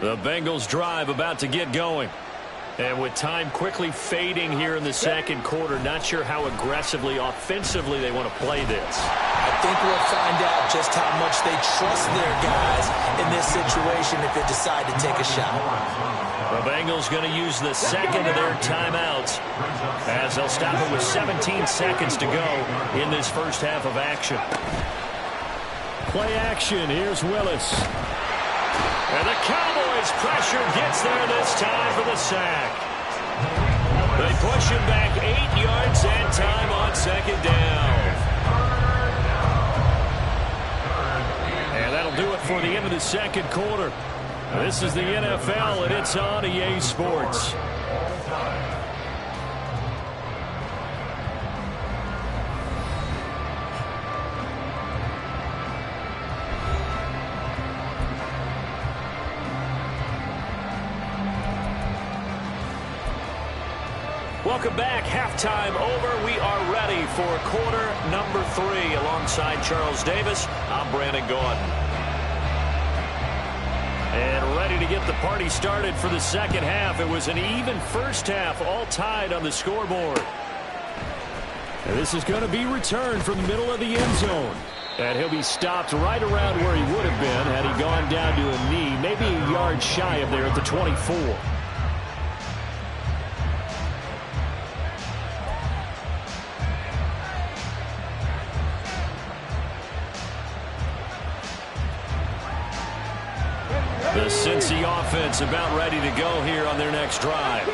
The Bengals drive about to get going. And with time quickly fading here in the second quarter, not sure how aggressively, offensively they want to play this. I think we'll find out just how much they trust their guys in this situation if they decide to take a shot. The Bengals going to use the second of their timeouts as they'll stop it with 17 seconds to go in this first half of action. Play action. Here's Willis. And the Cowboys' pressure gets there this time for the sack. They push him back 8 yards and time on second down. And that'll do it for the end of the second quarter. This is the NFL, and it's on EA Sports. Welcome back. Halftime over. We are ready for quarter number 3. Alongside Charles Davis, I'm Brandon Gaudin. And ready to get the party started for the second half. It was an even first half, all tied on the scoreboard. And this is going to be returned from the middle of the end zone. And he'll be stopped right around where he would have been had he gone down to a knee, maybe a yard shy of there at the 24. The Cincy offense about ready to go here on their next drive.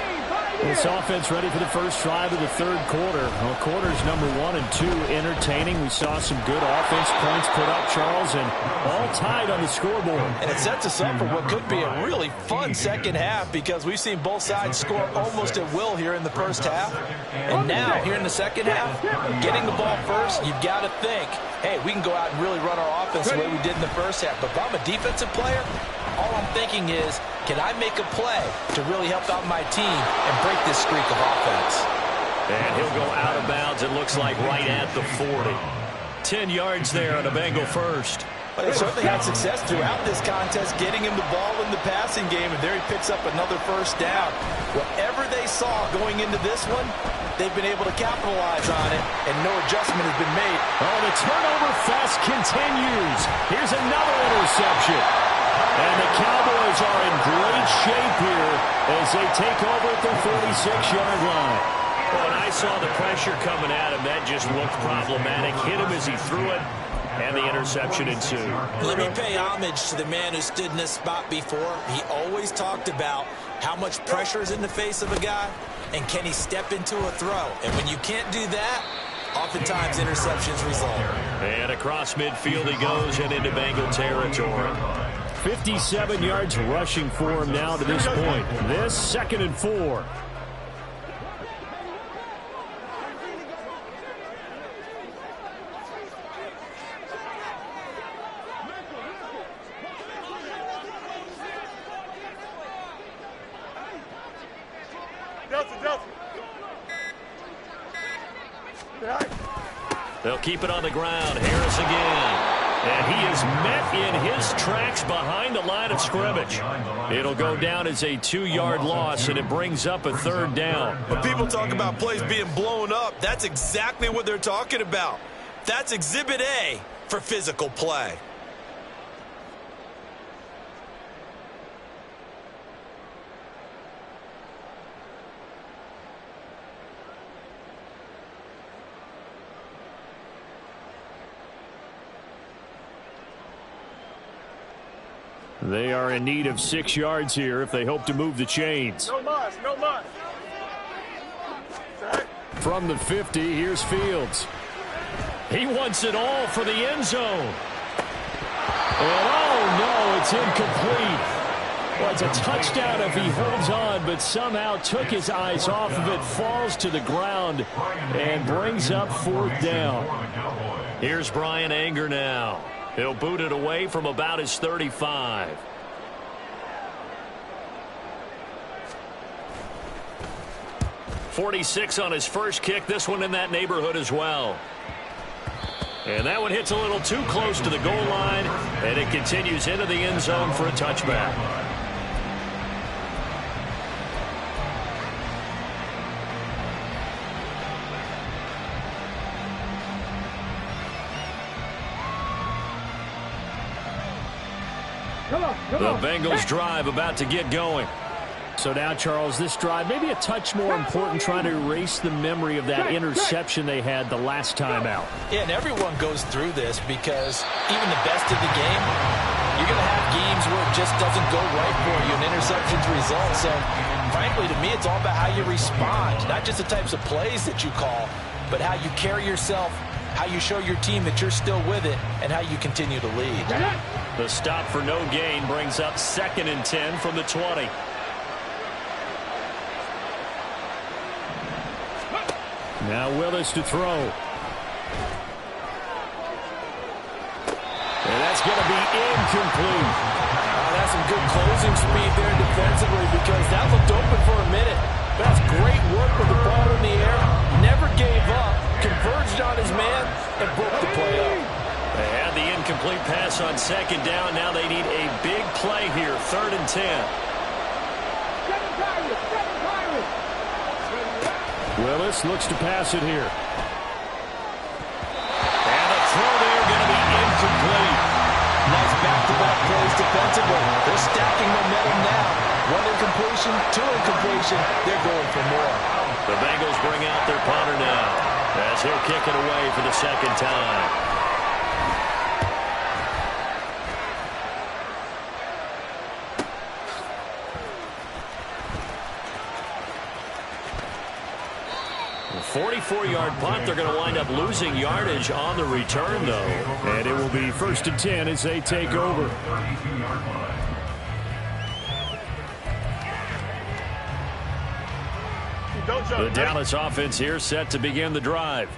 This offense ready for the first drive of the third quarter. Well, quarters number 1 and 2 entertaining. We saw some good offense points put up, Charles, and all tied on the scoreboard. And it sets us up for what could be a really fun second half because we've seen both sides score almost at will here in the first half. And now, here in the second half, getting the ball first, you've got to think, hey, we can go out and really run our offense the way we did in the first half. But if I'm a defensive player, all I'm thinking is, can I make a play to really help out my team and break this streak of offense? And he'll go out of bounds, it looks like, right at the 40. 10 yards there on a Bengal first. But they certainly had success throughout this contest, getting him the ball in the passing game, and there he picks up another first down. Whatever they saw going into this one, they've been able to capitalize on it, and no adjustment has been made. Oh, the turnover fest continues. Here's another interception. And the Cowboys are in great shape here as they take over at the 46-yard line. Well, when I saw the pressure coming at him, that just looked problematic. Hit him as he threw it, and the interception ensued. Let me pay homage to the man who stood in this spot before. He always talked about how much pressure is in the face of a guy, and can he step into a throw. And when you can't do that, oftentimes interceptions result. And across midfield he goes and into Bengal territory. 57 yards rushing for him now to this point. This 2nd and 4. They'll keep it on the ground. Harris again. And he is met in his tracks behind the line of scrimmage. It'll go down as a 2-yard loss, and it brings up a 3rd down. When people talk about plays being blown up, that's exactly what they're talking about. That's Exhibit A for physical play. They are in need of 6 yards here if they hope to move the chains. No muss, no muss. From the 50, here's Fields. He wants it all for the end zone. And oh no, it's incomplete. Well, it's a touchdown if he holds on, but somehow took his eyes off of it, falls to the ground, and brings up 4th down. Here's Brian Anger now. He'll boot it away from about his 35. .46 on his first kick. This one in that neighborhood as well. And that one hits a little too close to the goal line, and it continues into the end zone for a touchback. The Bengals drive about to get going. So now, Charles, this drive maybe a touch more important, trying to erase the memory of that interception they had the last time out. Yeah, and everyone goes through this because even the best of the game, you're going to have games where it just doesn't go right for you and interceptions result. So, frankly, to me, it's all about how you respond, not just the types of plays that you call, but how you carry yourself, how you show your team that you're still with it, and how you continue to lead. The stop for no gain brings up 2nd and 10 from the 20. Now Willis to throw. And that's going to be incomplete. That's some good closing speed there defensively because that looked open for a minute. But that's great work with the ball in the air. Never gave up. Converged on his man and broke the play up. They had the incomplete pass on 2nd down. Now they need a big play here. 3rd and 10. Willis looks to pass it here. And the throw there going to be incomplete. Nice back-to-back plays defensively. They're stacking momentum now. 1 incompletion, 2 incompletion. They're going for more. The Bengals bring out their punter now as he'll kick it away for the 2nd time. A 44-yard punt. They're going to wind up losing yardage on the return, though. And it will be 1st and 10 as they take over. The Dallas offense here set to begin the drive.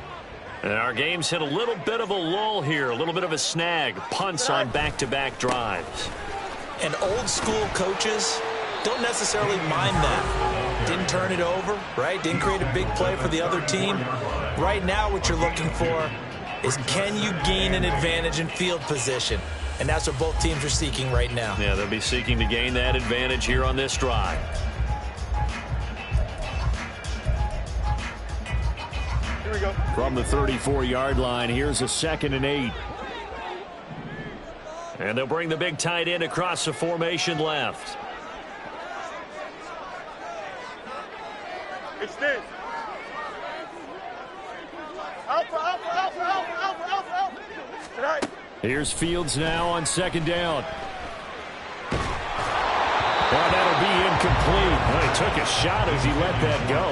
And our game's hit a little bit of a lull here, a little bit of a snag. Punts on back-to-back drives. And old-school coaches don't necessarily mind that. Didn't turn it over, right? Didn't create a big play for the other team. Right now what you're looking for is can you gain an advantage in field position? And that's what both teams are seeking right now. Yeah, they'll be seeking to gain that advantage here on this drive. Here we go. From the 34-yard line, here's a 2nd and 8. And they'll bring the big tight end across the formation left. Extend. Alpha, alpha, alpha, alpha, alpha, alpha, alpha. Tonight. Here's Fields now on 2nd down. Well, that'll be incomplete. Well, he took a shot as he let that go.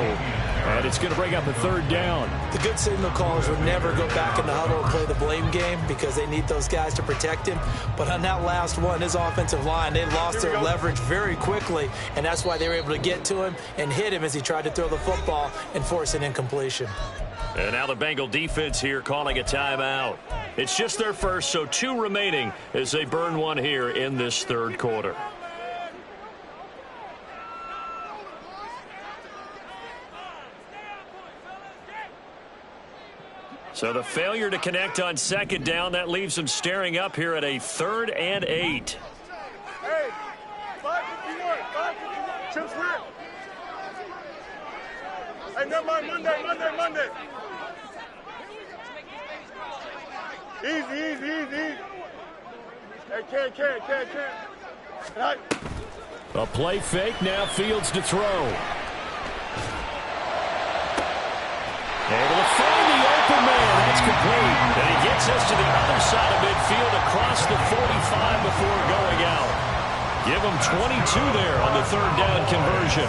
And it's going to bring up a 3rd down. The good signal callers would never go back in the huddle and play the blame game because they need those guys to protect him. But on that last one, his offensive line, they lost their leverage very quickly, and that's why they were able to get to him and hit him as he tried to throw the football and force an incompletion. And now the Bengal defense here calling a timeout. It's just their first, so 2 remaining as they burn one here in this 3rd quarter. So the failure to connect on 2nd down, that leaves them staring up here at a 3rd and 8. Hey, 551, 551. Chips win. Hey, never mind, Monday. Easy. Hey, can. Right. A play fake, now Fields to throw. Able to find the open man. That's complete. And he gets us to the other side of midfield across the 45 before going out. Give him 22 there on the 3rd down conversion.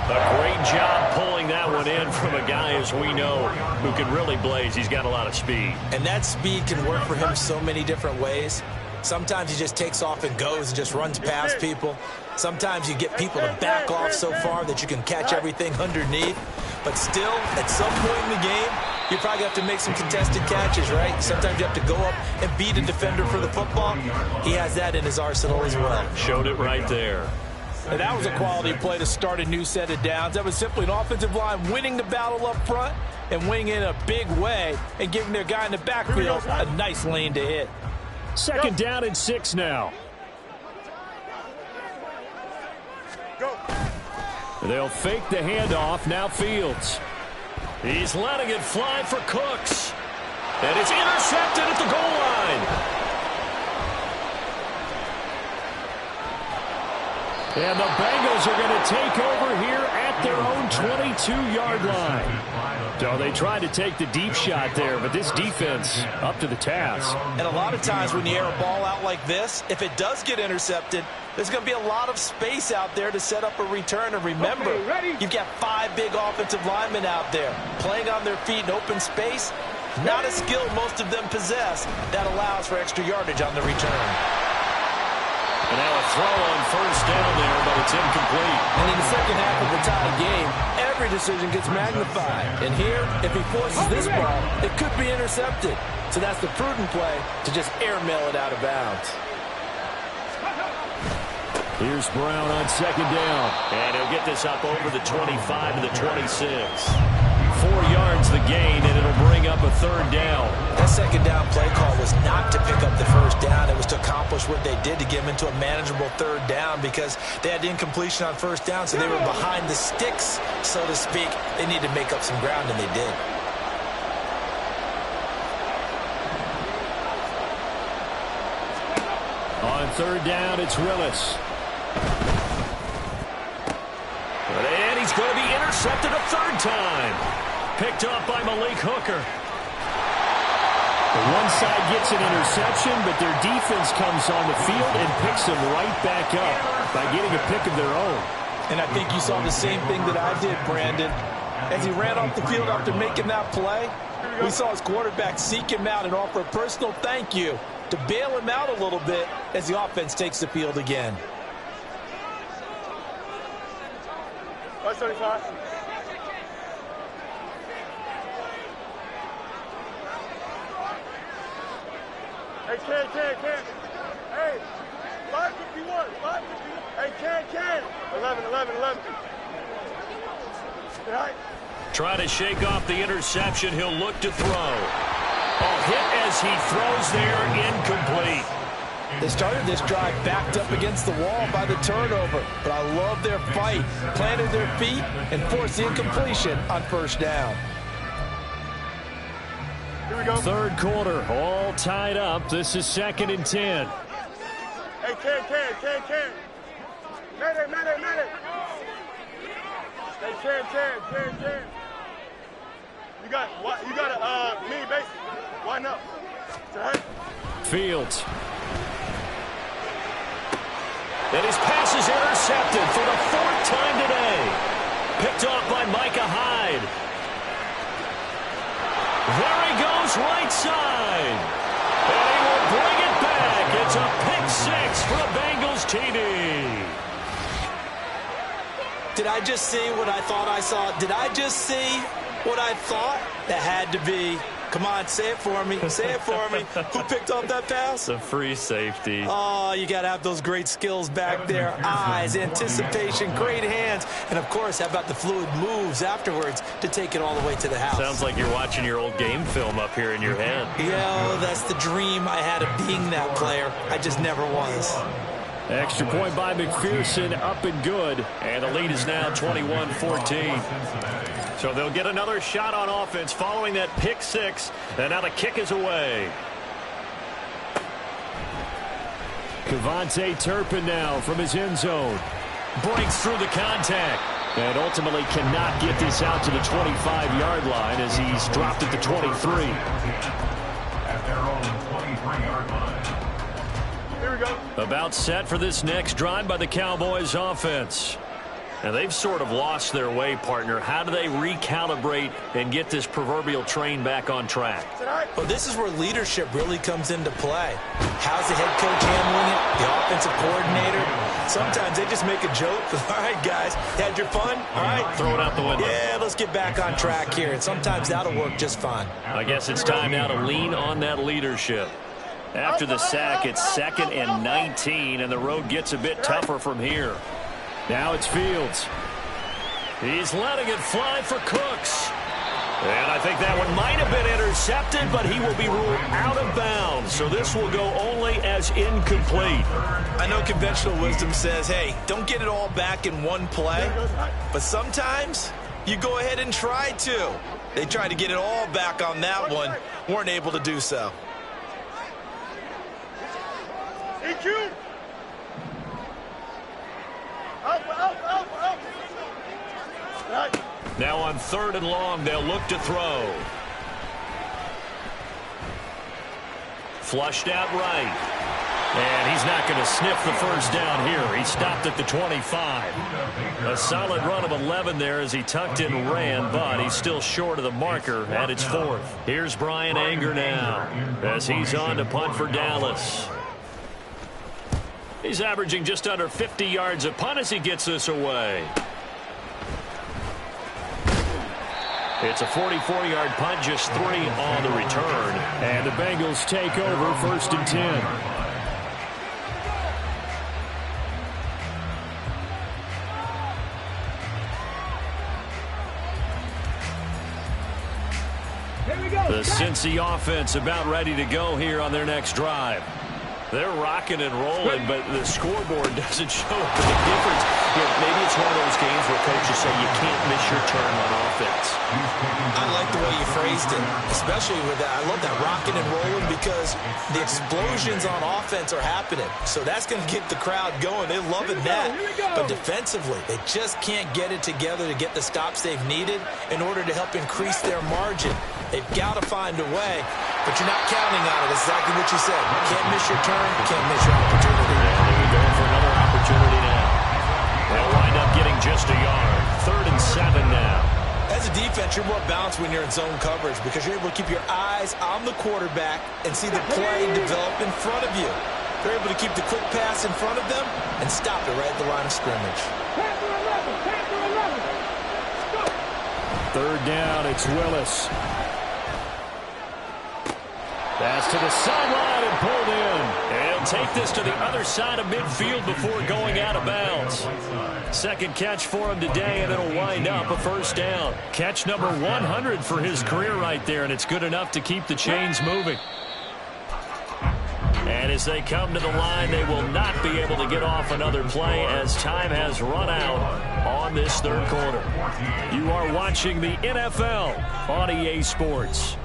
A great job pulling that one in from a guy, as we know, who can really blaze. He's got a lot of speed. And that speed can work for him so many different ways. Sometimes he just takes off and goes and just runs past people. Sometimes you get people to back off so far that you can catch everything underneath. But still, at some point in the game, you probably have to make some contested catches, right? Sometimes you have to go up and beat a defender for the football. He has that in his arsenal as well. Showed it right there. And that was a quality play to start a new set of downs. That was simply an offensive line winning the battle up front and winning in a big way and giving their guy in the backfield a nice lane to hit. 2nd down and 6 now. Go. They'll fake the handoff. Now Fields. He's letting it fly for Cooks. And it's intercepted at the goal line. And the Bengals are going to take over here at their own 22-yard line. So they tried to take the deep shot there, but this defense up to the task. And a lot of times when you air a ball out like this, if it does get intercepted, there's going to be a lot of space out there to set up a return. And remember, you've got 5 big offensive linemen out there playing on their feet in open space. Not a skill most of them possess that allows for extra yardage on the return. And now a throw on first down there, but it's incomplete. And in the second half of the tie game, every decision gets magnified. And here, if he forces this ball, it could be intercepted. So that's the prudent play to just airmail it out of bounds. Here's Brown on second down. And he'll get this up over the 25 to the 26. 4 yards the gain, and it'll bring up a third down. That second down play call was not to pick up the first down. It was to accomplish what they did to get them into a manageable third down because they had incompletion on first down, so they were behind the sticks, so to speak. They needed to make up some ground, and they did. On third down, it's Willis. And he's going to be intercepted a third time. Picked up by Malik Hooker. The one side gets an interception, but their defense comes on the field and picks them right back up by getting a pick of their own. And I think you saw the same thing that I did, Brandon. As he ran off the field after making that play, we saw his quarterback seek him out and offer a personal thank you to bail him out a little bit as the offense takes the field again. 175. Hey, Ken. Hey, 551. Hey, Ken. 11. All right. Trying to shake off the interception. He'll look to throw. Hit as he throws there, incomplete. They started this drive backed up against the wall by the turnover, but I love their fight, planted their feet, and forced the incompletion on first down. Here we go. Third quarter, all tied up. This is 2nd and 10. Hey, Ken. Medic. Hey, Ken. You got me, basically. Why not? Right. Fields. And his pass is intercepted for the 4th time today. Picked off by Micah Hyde. There he goes, right side. And he will bring it back. It's a pick 6 for the Bengals TD. Did I just see what I thought I saw? Did I just see what I thought? That had to be. Come on, say it for me. Who picked up that pass? The free safety. Oh, you got to have those great skills back there. Eyes, anticipation, great hands. And, of course, how about the fluid moves afterwards to take it all the way to the house? Sounds like you're watching your old game film up here in your head. Yeah, that's the dream I had of being that player. I just never was. Extra point by McPherson, up and good. And the lead is now 21-14. So they'll get another shot on offense following that pick 6. And now the kick is away. Kevontae Turpin now from his end zone. Breaks through the contact. And ultimately cannot get this out to the 25-yard line as he's dropped at the 23. At their own 23-yard line. Here we go. About set for this next drive by the Cowboys offense. And they've sort of lost their way, partner. How do they recalibrate and get this proverbial train back on track? Well, this is where leadership really comes into play. How's the head coach handling it? The offensive coordinator? Sometimes they just make a joke. All right, guys, had your fun? All right. Throw it out the window. Yeah, let's get back on track here. And sometimes that'll work just fine. I guess it's time now to lean on that leadership. After the sack, it's 2nd and 19, and the road gets a bit tougher from here. Now it's Fields. He's letting it fly for Cooks. And I think that one might have been intercepted, but he will be ruled out of bounds. So this will go only as incomplete. I know conventional wisdom says, hey, don't get it all back in one play. But sometimes you go ahead and try to. They tried to get it all back on that one. Weren't able to do so. EQ. Now on 3rd and long, they'll look to throw. Flushed out right. And he's not going to sniff the first down here. He stopped at the 25. A solid run of 11 there as he tucked in and ran, but he's still short of the marker at its 4th. Here's Brian Anger now as he's on to punt for Dallas. He's averaging just under 50 yards a punt as he gets this away. It's a 44-yard punt, just 3 on the return. And the Bengals take over 1st and 10. The Cincy offense about ready to go here on their next drive. They're rocking and rolling, but the scoreboard doesn't show the big difference. You know, maybe it's one of those games where coaches say you can't miss your turn on offense. I like the way you phrased it, especially with that. I love that rocking and rolling because the explosions on offense are happening. So that's going to get the crowd going. They're loving that. But defensively, they just can't get it together to get the stops they've needed in order to help increase their margin. They've got to find a way, but you're not counting on it. That's exactly what you said. Can't miss your turn, can't miss your opportunity. And they're going for another opportunity now. They'll wind up getting just a yard. 3rd and 7 now. As a defense, you're more balanced when you're in zone coverage because you're able to keep your eyes on the quarterback and see the play develop in front of you. They're able to keep the quick pass in front of them and stop it right at the line of scrimmage. 3rd down, it's Willis. Pass to the sideline and pulled in. And take this to the other side of midfield before going out of bounds. 2nd catch for him today, and it'll wind up a 1st down. Catch number 100 for his career right there, and it's good enough to keep the chains moving. And as they come to the line, they will not be able to get off another play as time has run out on this 3rd quarter. You are watching the NFL on EA Sports.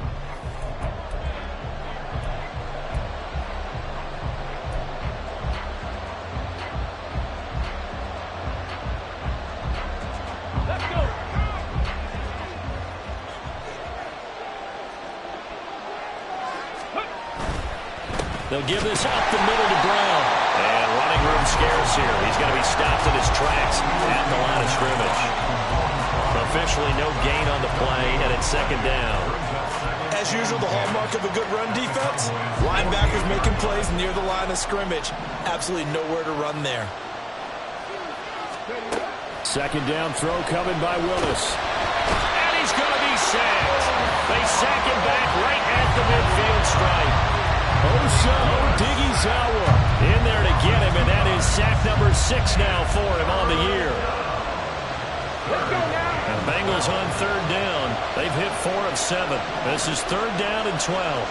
They'll give this up the middle to Brown. And running room scarce here. He's going to be stopped in his tracks at the line of scrimmage. Officially no gain on the play, and it's 2nd down. As usual, the hallmark of a good run defense, linebackers making plays near the line of scrimmage. Absolutely nowhere to run there. 2nd down throw coming by Willis. And he's going to be sacked. They sack him back right at the midfield stripe. Osa Odighizuwa in there to get him, and that is sack number 6 now for him on the year. And Bengals on 3rd down. They've hit 4 of 7. This is 3rd down and 12.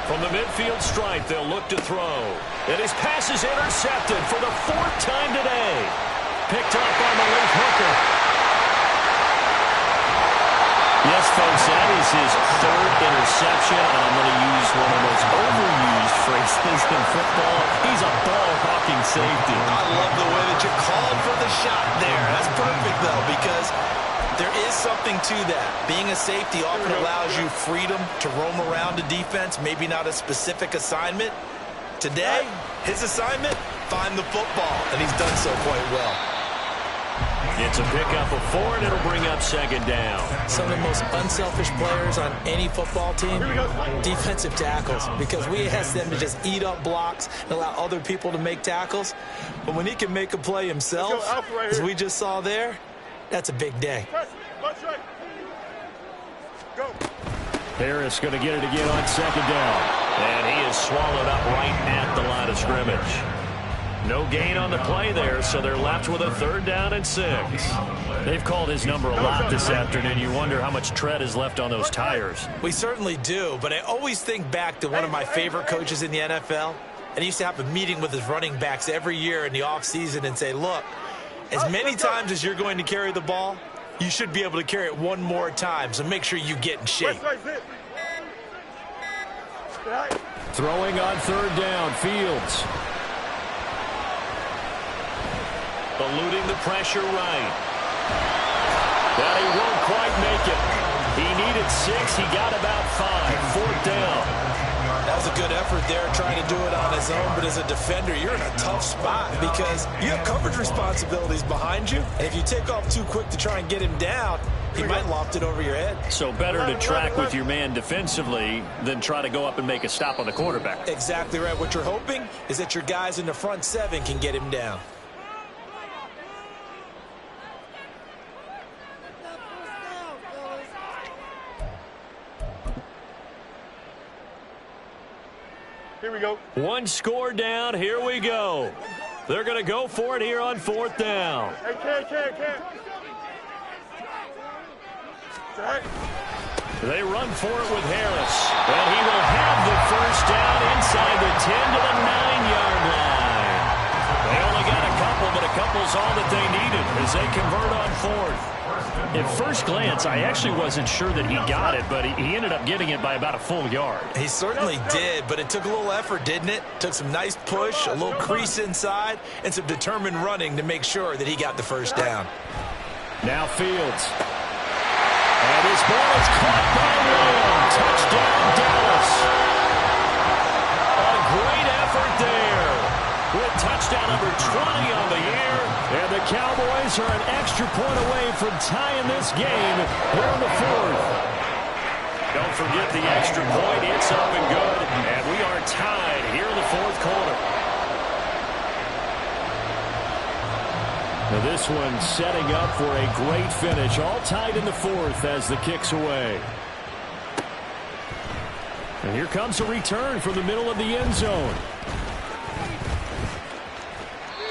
From the midfield stripe, they'll look to throw. And his pass is intercepted for the 4th time today. Picked up on the left hooker. Yes, folks, that is his 3rd interception. And I'm going to use one of the most overused phrases in football. He's a ball-hawking safety. I love the way that you called for the shot there. That's perfect, though, because there is something to that. Being a safety often allows you freedom to roam around a defense, maybe not a specific assignment. Today, his assignment, find the football, and he's done so quite well. It's a pickup of 4, and it'll bring up 2nd down. Some of the most unselfish players on any football team, defensive tackles, because we ask them to just eat up blocks and allow other people to make tackles. But when he can make a play himself, as we just saw there, that's a big day. Harris going to get it again on 2nd down. And he is swallowed up right at the line of scrimmage. No gain on the play there, so they're left with a 3rd down and 6. They've called his number a lot this afternoon. You wonder how much tread is left on those tires. We certainly do, but I always think back to one of my favorite coaches in the NFL. And he used to have a meeting with his running backs every year in the offseason and say, look, as many times as you're going to carry the ball, you should be able to carry it one more time, so make sure you get in shape. Throwing on third down, Fields. Eluding the pressure right. But he won't quite make it. He needed 6. He got about 5. Fourth down. That was a good effort there trying to do it on his own, but as a defender, you're in a tough spot because you have coverage responsibilities behind you, and if you take off too quick to try and get him down, he might loft it over your head. So better to track with your man defensively than try to go up and make a stop on the quarterback. Exactly right. What you're hoping is that your guys in the front 7 can get him down. Here we go. One score down. Here we go. They're going to go for it here on fourth down. Hey, Cam. They run for it with Harris. And he will have the first down inside the 10 to the 9-yard line. They only got a couple, but a couple's all that they needed as they convert on fourth. At first glance, I actually wasn't sure that he got it, but he ended up getting it by about a full yard. He certainly did, but it took a little effort, didn't it? Took some nice push, a little crease inside, and some determined running to make sure that he got the first down. Now Fields. And his ball is caught by Lamb. Touchdown, Dallas. A great effort there. With touchdown number 20 on the year. And the Cowboys are an extra point away from tying this game here in the fourth. Don't forget the extra point. It's up and good. And we are tied here in the fourth quarter. Now this one setting up for a great finish. All tied in the fourth as the kick's away. And here comes a return from the middle of the end zone.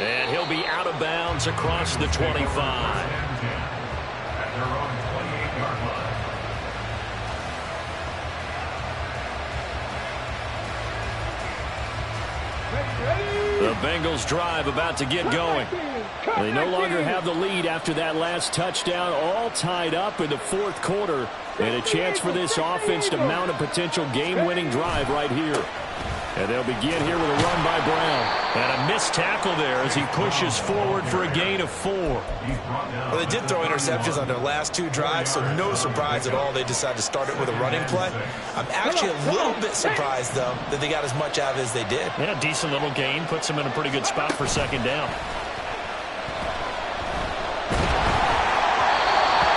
And he'll be out of bounds across the 25. At their own 28-yard line. The Bengals drive about to get going. They no longer have the lead after that last touchdown. All tied up in the fourth quarter. And a chance for this offense to mount a potential game-winning drive right here. And they'll begin here with a run by Brown. And a missed tackle there as he pushes forward for a gain of 4. Well, they did throw interceptions on their last 2 drives, so no surprise at all they decided to start it with a running play. I'm actually a little bit surprised, though, that they got as much out of it as they did. Yeah, decent little gain. Puts them in a pretty good spot for second down.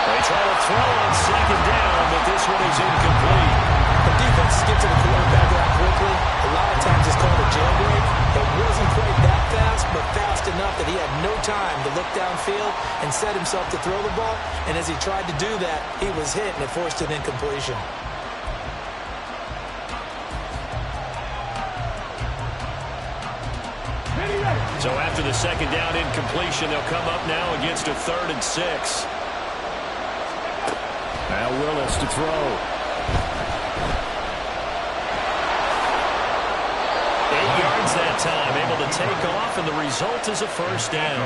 They try to throw on second down, but this one is incomplete. The defense gets to the quarterback that quickly. A lot of times it's called a jailbreak. It wasn't quite that fast, but fast enough that he had no time to look downfield and set himself to throw the ball. And as he tried to do that, he was hit, and it forced an incompletion. So after the second down incompletion, they'll come up now against a 3rd and 6. Now Willis to throw. 8 yards that time, able to take off, and the result is a first down.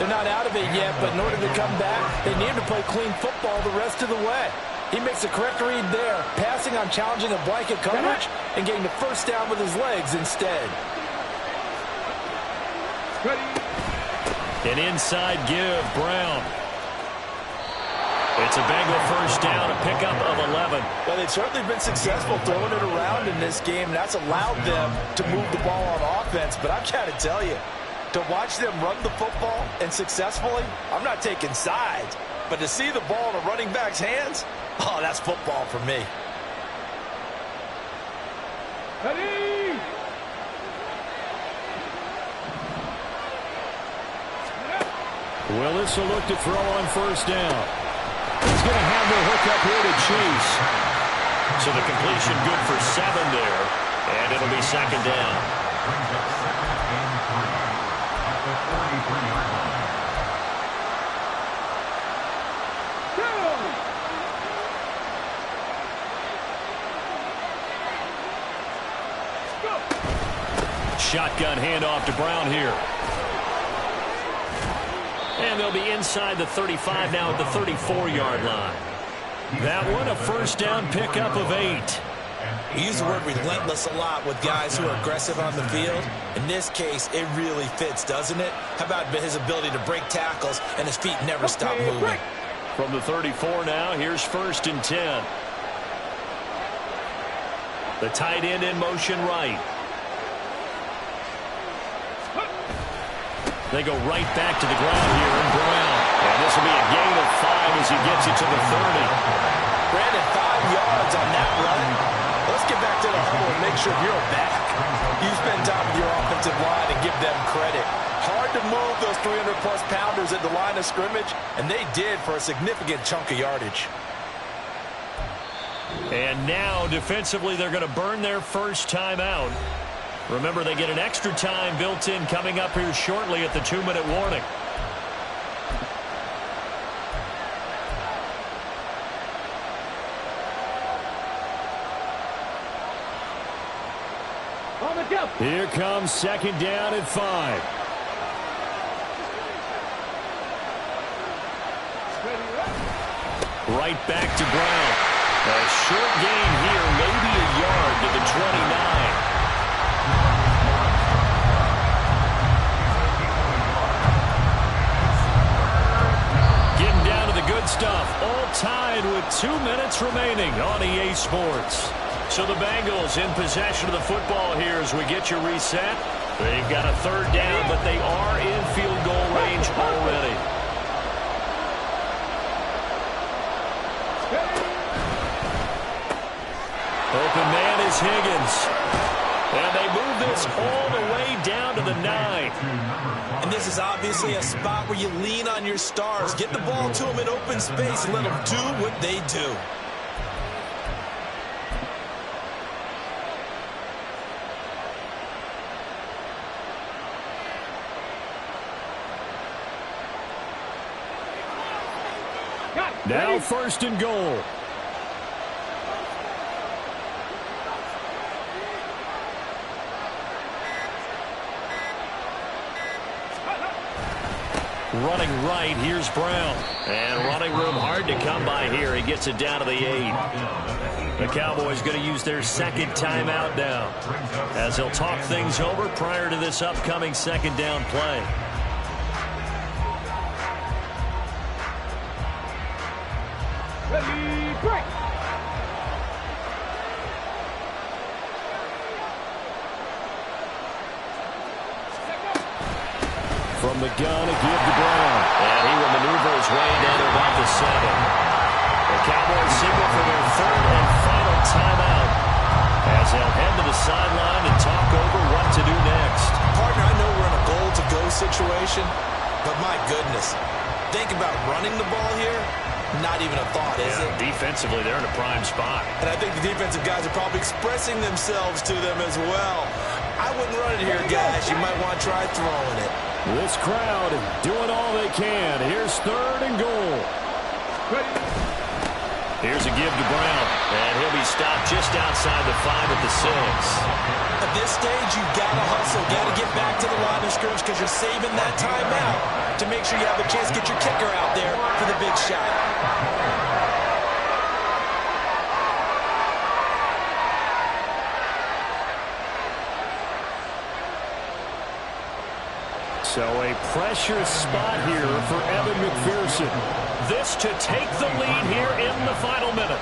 They're not out of it yet, but in order to come back, they need to play clean football the rest of the way. He makes a correct read there, passing on challenging a blanket coverage and getting the first down with his legs instead. An inside give, Brown. It's a Bengal first down, a pickup of 11. Well, they've certainly been successful throwing it around in this game, and that's allowed them to move the ball on offense. But I've got to tell you, to watch them run the football and successfully, I'm not taking sides, but to see the ball in a running back's hands, oh, that's football for me. Ready? Willis will look to throw on first down. He's going to have the hook up here to Chase. So the completion good for 7 there, and it'll be second down. Brings up second and 3 at the 33-yard line. Shotgun handoff to Brown here. And they'll be inside the 35 now at the 34-yard line. That one, a first down pickup of 8. We use the word relentless a lot with guys who are aggressive on the field. In this case, it really fits, doesn't it? How about his ability to break tackles and his feet never stop moving? From the 34 now, here's 1st and 10. The tight end in motion right. They go right back to the ground here in Brown. And this will be a gain of 5 as he gets it to the 30. Brandon, 5 yards on that run. Let's get back to the huddle and make sure you're back. You spend time with your offensive line and give them credit. Hard to move those 300-plus pounders at the line of scrimmage, and they did for a significant chunk of yardage. And now, defensively, they're going to burn their first timeout. Remember, they get an extra time built in coming up here shortly at the 2-minute warning. Here comes 2nd down and 5. Right back to Brown. A short gain here, maybe a yard to the 29. Getting down to the good stuff. All tied with 2 minutes remaining on EA Sports. So the Bengals in possession of the football here as we get you reset. They've got a 3rd down, but they are in field goal range already. Open man is Higgins. And they move this all the way down to the 9. And this is obviously a spot where you lean on your stars. Get the ball to them in open space and let them do what they do. Now 1st and goal. Running right, here's Brown. And running room hard to come by here. He gets it down to the 8. The Cowboys going to use their 2nd timeout now, as they'll talk things over prior to this upcoming 2nd down play. Ready, break. From the gun, a give to Brown. And he will maneuver his way down to about the 7. The Cowboys signal for their 3rd and final timeout, as they'll head to the sideline and talk over what to do next. Partner, I know we're in a goal-to-go situation, but my goodness, think about running the ball here. Not even a thought, is it? Defensively, they're in a prime spot. And I think the defensive guys are probably expressing themselves to them as well. I wouldn't run it here, guys. You might want to try throwing it. This crowd doing all they can. Here's 3rd and goal. Here's a give to Brown. And he'll be stopped just outside the 5 at the 6. At this stage, you got to hustle. Got to get back to the line of scrimmage because you're saving that timeout to make sure you have a chance to get your kicker out there for the big shot. So a pressure spot here for Evan McPherson. This to take the lead here in the final minute.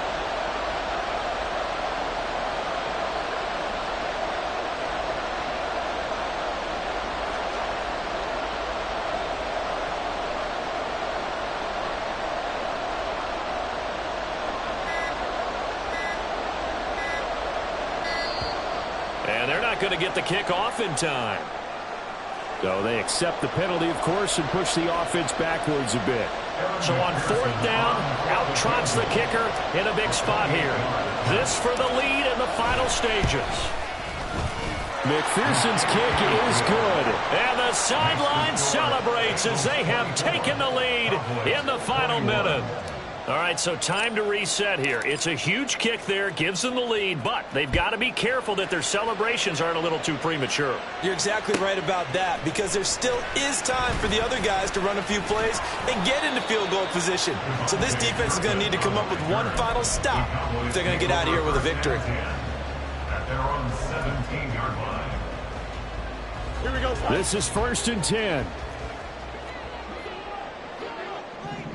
And they're not going to get the kick off in time. So they accept the penalty, of course, and push the offense backwards a bit. So on 4th down, out trots the kicker in a big spot here. This for the lead in the final stages. McPherson's kick is good. And the sideline celebrates as they have taken the lead in the final minute. All right, so time to reset here. It's a huge kick there, gives them the lead, but they've got to be careful that their celebrations aren't a little too premature. You're exactly right about that, because there still is time for the other guys to run a few plays and get into field goal position. So this defense is going to need to come up with one final stop if they're going to get out of here with a victory. from 17-yard line. Here we go, son. This is 1st and 10.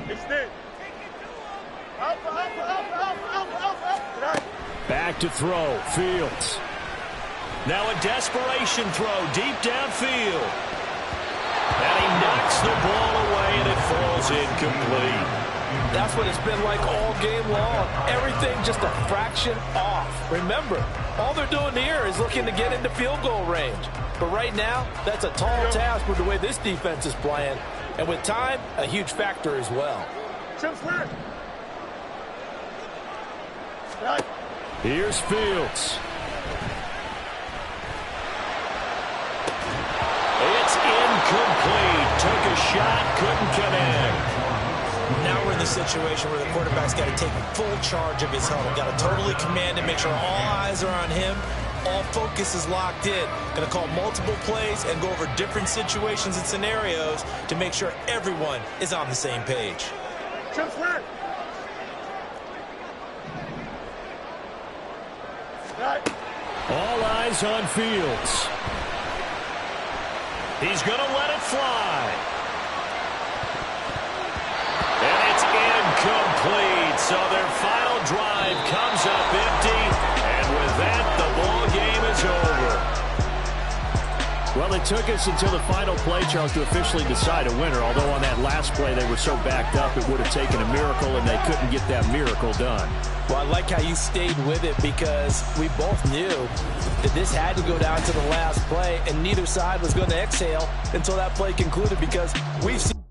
Extend. Alpha. Back to throw. Fields. Now a desperation throw deep downfield. And he knocks the ball away, and it falls incomplete. That's what it's been like all game long. Everything just a fraction off. Remember, all they're doing here is looking to get into field goal range. But right now, that's a tall task with the way this defense is playing. And with time, a huge factor as well. Here's Fields. It's incomplete. Took a shot, couldn't connect. Now we're in the situation where the quarterback's got to take full charge of his huddle. Got to totally command and make sure all eyes are on him. All focus is locked in. Going to call multiple plays and go over different situations and scenarios to make sure everyone is on the same page. All eyes on Fields. He's going to let it fly. And it's incomplete. So their final drive comes up empty. And with that, the ball game is over. Well, it took us until the final play, Charles, to officially decide a winner. Although on that last play they were so backed up, it would have taken a miracle, and they couldn't get that miracle done. Well, I like how you stayed with it, because we both knew that this had to go down to the last play, and neither side was going to exhale until that play concluded, because we've seen